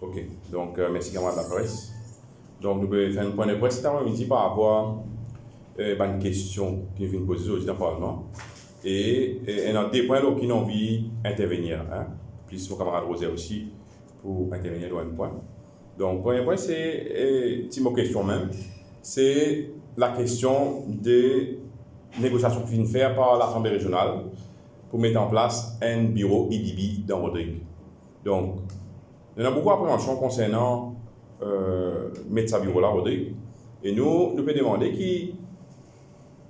Ok, donc merci camarade de la presse. Donc nous pouvons faire un point de presse cet après-midi par rapport à une question qui nous vient poser aujourd'hui dans le Parlement. Et il y a des points qui ont envie d'intervenir. Hein? Plus mon camarade Rosé aussi pour intervenir dans un point. Donc, premier point, c'est une question même. C'est la question des négociations qui viennent faire par l'Assemblée régionale pour mettre en place un bureau IDB dans Rodrigue. Donc, il y a beaucoup d'appréhensions concernant mettre ce bureau-là à Rodrigue. Et nous pouvons demander qui,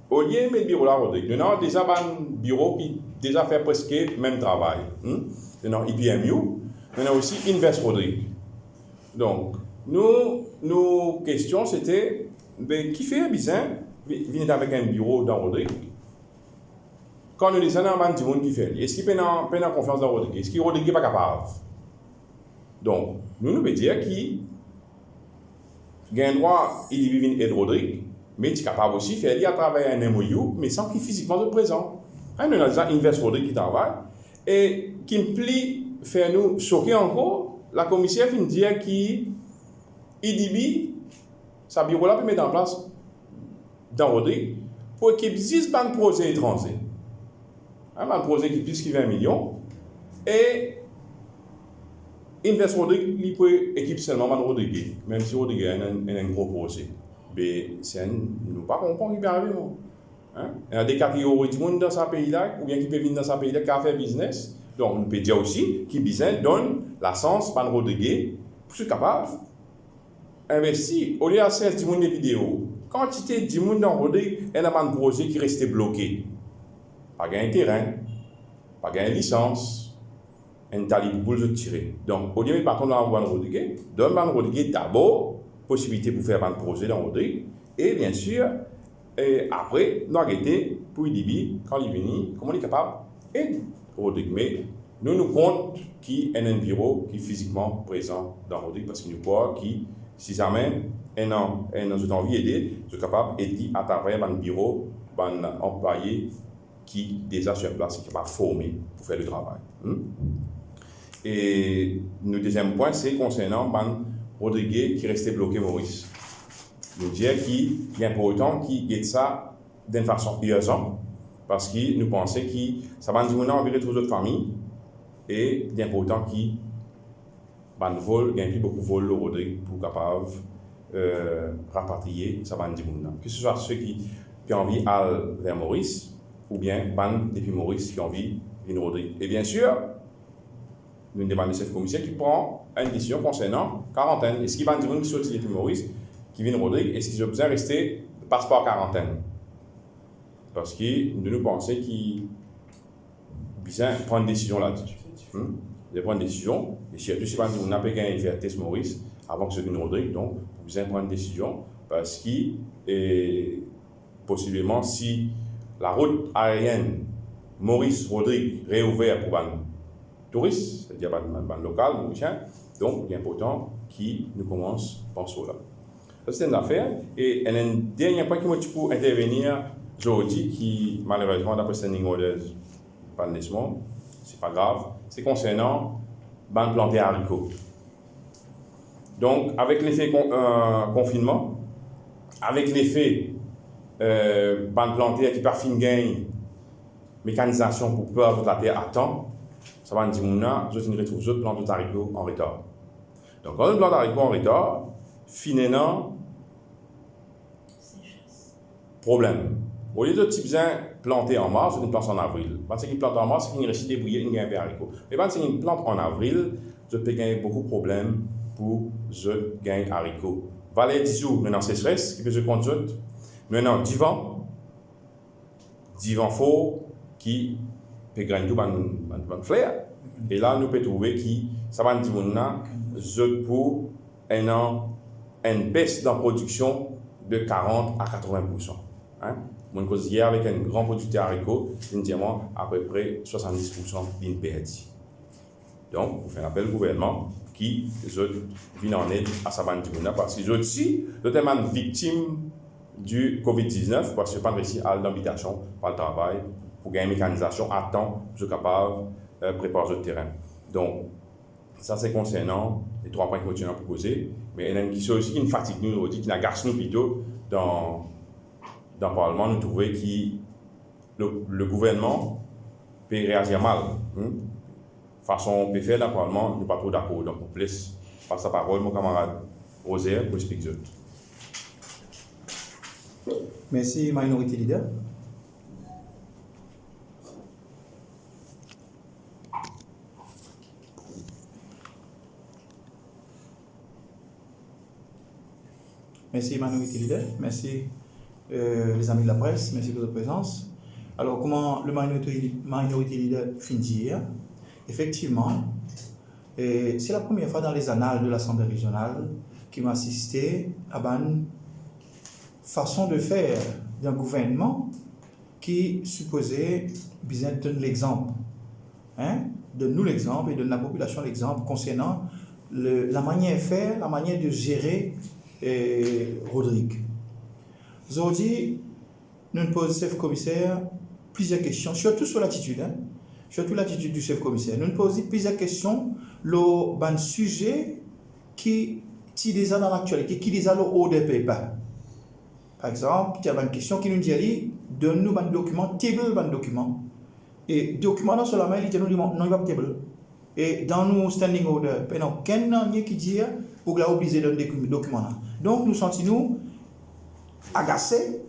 au lieu de mettre le bureau-là à Rodrigue, nous avons déjà un bureau qui déjà fait presque le même travail. Nous avons IPMU, nous avons aussi Invest Rodrigue. Donc, nos questions, c'était qui fait bien venir avec un bureau dans Rodrigue? Quand nous disons dans du monde qui fait, est-ce qu'il peut avoir confiance dans Rodrigue? Est-ce que Rodrigue n'est pas capable? Donc, nous pouvons dire qu'il y a un droit, il vient aider Rodrigue, mais il est capable aussi de faire à travers un MOU, mais sans qu'il physiquement soit présent. Nous avons déjà Invest Rodrigue qui travaille et qui implique faire nous choquer encore. La commissaire vient dire qu'IDB, sa bureau-là peut mettre en place dans Rodrigue pour qu'il existe un projet étranger. Un projet qui est plus de 20 millions. Et Invest Rodrigue, il peut équiper seulement Rodrigue, même si Rodrigue a un gros projet. Mais nous ne pas comprendre qui peut arriver. Il y a des catégories de monde dans ce pays-là, ou bien qui peuvent venir dans ce pays-là qui a fait business. Donc, on peut dire aussi que business donne la chance à Rodrigue pour être capable d'investir. Au lieu de 16 monde de vidéos, quantité de monde dans Rodrigue, il y a un projet qui restait bloqué. Pas gagner terrain, pas gagner licence, un talib pour le tirer. Donc, au lieu de partir dans Rodrigue, donne Rodrigue d'abord possibilité pour faire un projet dans Rodrigue. Et bien sûr, après, nous arrêter pour IDB, quand il vient, comment il est capable et Rodrigue. Mais nous comptons qu'il y a un bureau qui est physiquement présent dans Rodrigue parce que nous croyons que si jamais un envie d'aider, nous sommes capables d'aider à travers un bureau, un employé qui est déjà sur place et qui est formé pour faire le travail. Et le deuxième point, c'est concernant Rodrigue qui restait bloqué Maurice. Nous dire qu'il est important qu'il ait ça d'une façon urgente parce que nous pensons que ça va nous envirer toutes les autres familles et il est important qu'il y ait beaucoup de vols au Rodrigue pour capable rapatrier ça va nous que ce soit ceux qui ont envie d'aller vers Maurice ou bien depuis Maurice qui ont envie de venir au Rodrigue. Et bien sûr, nous demandons à ce commissaire qui prend une décision concernant quarantaine. Est-ce qu'il va dire qui sortent depuis Maurice qui viennent Rodrigue, est-ce qu'ils ont besoin de rester passeport quarantaine? Parce que nous pensons qu'ils ont besoin de prendre une décision là-dessus. De prendre une décision, et surtout si on n'a pas gagné un test Maurice avant que ce vienne Rodrigue, donc vous avez besoin de prendre une décision parce que possiblement si la route aérienne Maurice-Rodrigue réouverte pour les touristes, c'est-à-dire les local, donc il est important qu'ils nous commencent à penser là. C'est une affaire. Et il y a un dernier point qui m'a dit pour intervenir aujourd'hui, qui malheureusement, d'après standing orders, pas de laissement, c'est pas grave, c'est concernant ban planté haricots. Donc, avec l'effet confinement, avec l'effet ban planté qui par fin gain, mécanisation pour peur de la terre à temps, ça va nous dire que je retrouve d'autres plants de haricots en retard. Donc, quand on plante haricots en retard, finalement, problème. Au lieu de type planter en mars, une plante en avril. Quand c'est une plante en mars, c'est une récit débrouillée, une gagne haricot. Mais quand c'est une plante en avril, je peux gagner beaucoup de problèmes pour je gagne haricot. Valet 10 jours, maintenant c'est stress, qui peut se conduire. Maintenant, divan fort, qui peut gagner tout un flair. Et là, nous pouvons trouver qui, ça va nous dire, je pour un an, une baisse dans la production de 40 à 80%. Mon cause hier avec un grand producteur haricots, indirectement à peu près 70% d'une perte. Donc, vous faites un appel au gouvernement qui vient en aide à sa bande parce que je suis totalement victime du Covid-19 parce que je n'ai pas réussi à l'habitation par le travail pour gagner une mécanisation à temps, je suis capable de préparer le terrain. Donc, Ça, c'est concernant les 3 points que nous avons proposés. Mais il y a une question aussi qui nous fatigue, nous, qui nous agace nous plutôt dans le Parlement. Nous trouvons que le gouvernement peut réagir mal. Façon peut faire dans le Parlement, nous ne sommes pas trop d'accord. Donc, on laisse passer la parole, mon camarade Rosaire, pour expliquer. Merci, Minority Leader. Merci, Minority Leader. Merci, les amis de la presse. Merci de votre présence. Alors, comment le Minority Leader finit hier? Effectivement, c'est la première fois dans les annales de l'Assemblée régionale qui m'a assisté à une façon de faire d'un gouvernement qui supposait bien donner l'exemple. Donne-nous l'exemple et donne la population l'exemple concernant la manière de faire, la manière de gérer Rodrigue. Aujourd'hui, nous posons au chef-commissaire plusieurs questions, surtout sur l'attitude. Surtout l'attitude du chef-commissaire. Nous posons plusieurs questions sur un sujet qui est déjà dans l'actualité, qui est déjà au haut des pays. Par exemple, il y a une question qui nous dit donne-nous un document, table un document. Et document dans cela, il dit non, il va pas table. Et dans nos standing order, il n'y a aucun qui dit pour la obliger de donner des documents. Donc nous sentons agacés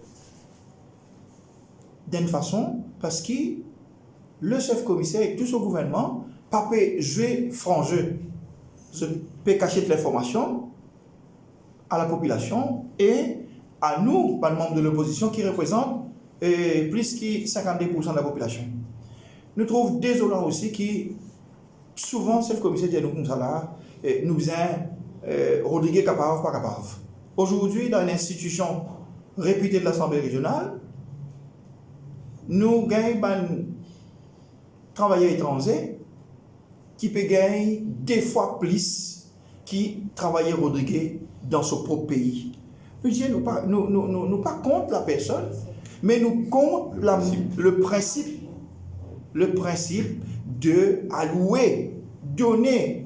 d'une façon parce que le chef-commissaire et tout son gouvernement ne peut jouer franc jeu, peut cacher de l'information à la population et à nous, les membres de l'opposition qui représentent plus que 52% de la population. Nous trouvons désolant aussi que souvent le chef-commissaire dit nous comme ça là, nous disons Rodrigue capable, pas capable. Aujourd'hui, dans une institution réputée de l'Assemblée régionale, nous gagnons un travailleur étranger qui peut gagner 2 fois plus que travailleur Rodrigue dans son propre pays. Nous disons, nous pas contre la personne, mais nous contre le principe de allouer, donner,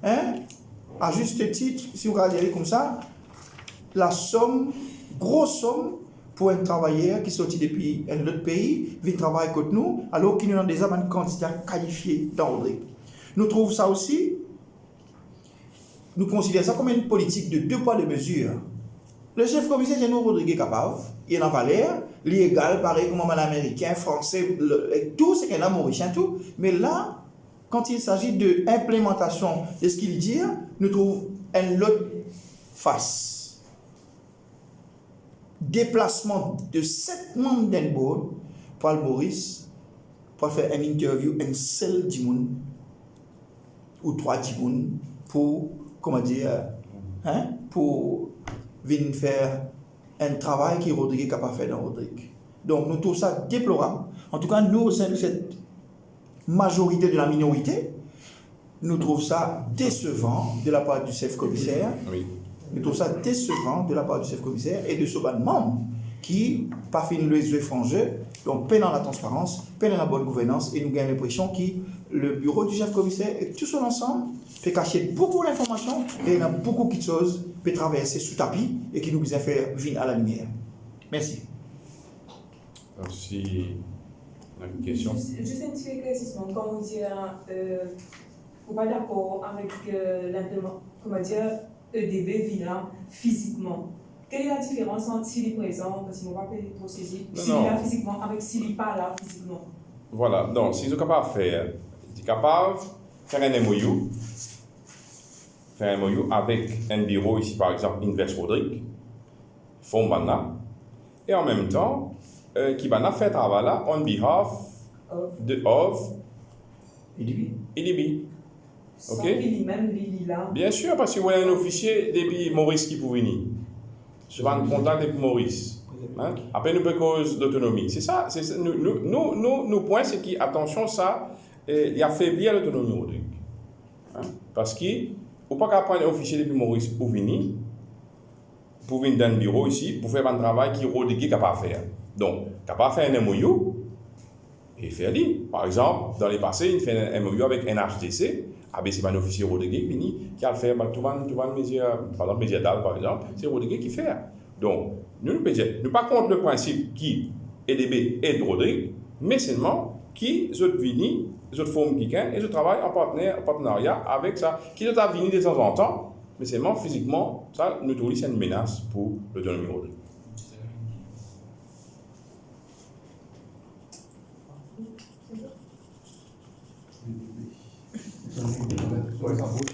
à juste titre, si vous regardez comme ça, la somme, grosse somme, pour un travailleur qui sortit depuis un autre pays, vient travailler contre nous, alors qu'il y a déjà un candidat qualifié dans Rodrigue. Nous trouvons ça aussi, nous considérons ça comme une politique de 2 poids 2 mesures. Le chef-commissaire Général Rodrigue est capable, il est en valeur, il est égal, pareil comme un américain, français, tout ce qu'il a, mauricien, tout. Mais là, quand il s'agit de l'implémentation de ce qu'il dit, nous trouvons une autre face. Déplacement de 7 membres d'un board pour le Maurice pour faire une interview un seul dimoun ou 3 dimouns pour comment dire pour venir faire un travail qui Rodrigue est capable de faire dans Rodrigue. Donc nous trouvons ça déplorable. En tout cas, nous au sein de cette majorité de la minorité, nous trouvons ça décevant de la part du chef-commissaire. Oui. Nous trouvons ça décevant de la part du chef-commissaire et de ce membre qui, pas fini le jouer franc jeu, donc peine dans la transparence, peine dans la bonne gouvernance, et nous gagnons l'impression que le bureau du chef-commissaire et tout son ensemble peut cacher beaucoup d'informations et il y a beaucoup de choses qui peuvent traverser sous tapis et qui nous besoin faire venir à la lumière. Merci. Merci. On a une question. Juste un petit éclaircissement. Quand on dit vous pas d'accord avec l'implémentation, comment dire, EDB Villa physiquement. Quelle est la différence entre s'il est présent, parce qu'on ne va pas trop saisir, s'il est là physiquement, avec s'il n'est pas là physiquement? Voilà, donc s'ils sont capables de faire, ils sont capables de faire un MOU avec un bureau ici, par exemple, Invest Rodrigue, font Bana, et en même temps, qui va faire travail là on behalf of IDB. Ok. Même là. Bien sûr, parce que vous avez un officier depuis Maurice qui peut venir. Je vais en contact avec Maurice. Après, nous pouvons cause d'autonomie. C'est ça. Nous point, c'est que, attention, ça, il affaiblit l'autonomie Rodrigue. Parce que, vous ne pouvez pas prendre un officier depuis Maurice pour venir dans le bureau ici, pour faire un travail qui Rodrigue est capable de faire. Donc, capable de faire un MOU, Et faire dit. Par exemple, dans les passés, il fait un MOU avec NHDC, c'est pas un officier Rodriguez qui a fait tout le média, par exemple, Médiadal, par exemple, c'est Rodriguez qui fait. Donc, nous ne sommes pas contre le principe qui EDB aide Rodriguez, mais seulement qui sont venus, les autres formes qui gagnent, et je travaille en partenariat avec ça, qui sont venus de temps en temps, mais seulement physiquement, ça, nous trouvons c'est une menace pour l'autonomie Rodriguez. Por exemplo,